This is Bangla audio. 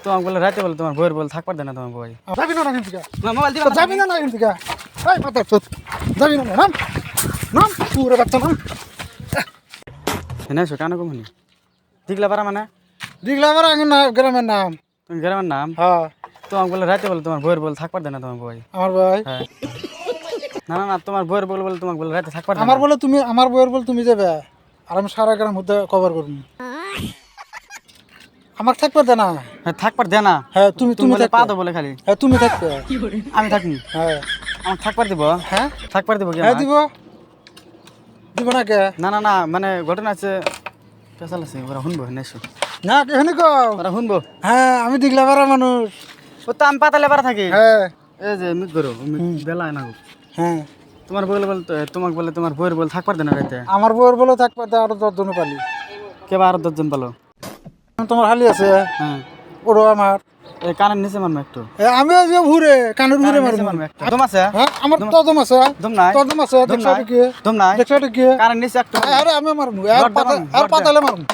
তোমাকে বলে রাতে বলে তোমার বইয়ের বলে থাকবার দেয় না তোমার বই। যাবি না কিন্তু মোবাইল দিবা যাবি না কিন্তু এই মাথা চোদ যাবি না নাম নাম পুরো বাচ্চা নাম এনে এসো কেন কমনি দিগলা পারা মানে দিগলা আমার আগে না গ্রামের নাম। তুমি গ্রামের নাম। হ্যাঁ তোমাকে বলে রাতে বলে তোমার বইয়ের বলে থাকবার দেয় না তোমার বই। আমার ভাই হ্যাঁ না না না তোমার বইয়ের বলে বলে তোমাকে বলে রাতে থাকবার দেয় আমার না। বলে তুমি আমার বইয়ের বলে তুমি যাবে আর আমি সারা গ্রাম মধ্যে কভার করবো আমার থাকবে না। হ্যাঁ থাকবার দেয় না। হ্যাঁ তুমি তুমি তুমি বলে পা থাকবে দাও বলে খালি হ্যাঁ তুমি থাকবে আমি থাকবো। হ্যাঁ আমার থাকবার দিব। হ্যাঁ থাকবার দিব কি হ্যাঁ আমায়? দিব দিব না কে না না না মানে ঘটনা আছে পেশাল আছে ওরা শুনবো এনে এসো না এখানে কো ওরা শুনবো। হ্যাঁ আমি দিগলা পারা মানুষ। ও তো আমি পাতালে পারা থাকি। হ্যাঁ এই যে মিট করো বেলায় না গো। হ্যাঁ তোমার বলে বলে তোমাকে বলে তোমার বইয়ের বলে থাকবার দেয় না রাতে। আমার বউয়ের বলে থাকবে আরো 10 জন পালি কেবা আরো 10 জন পালো। তোমার হালি আছে হ্যাঁ ওরও আমার এই কানের নিচে মারমো একটু। আমি যে ঘুরে কানের ঘুরে মারবো মারমো একটু দম আছে। হ্যাঁ আমার তদম আছে দম নাই তদম আছে দম দেখছো নাই কি দম নাই দেখছো কি কানের নিচে একটু আরে আমি মারবো লড় দাও, আর লড় দাও। পাতালে মারবো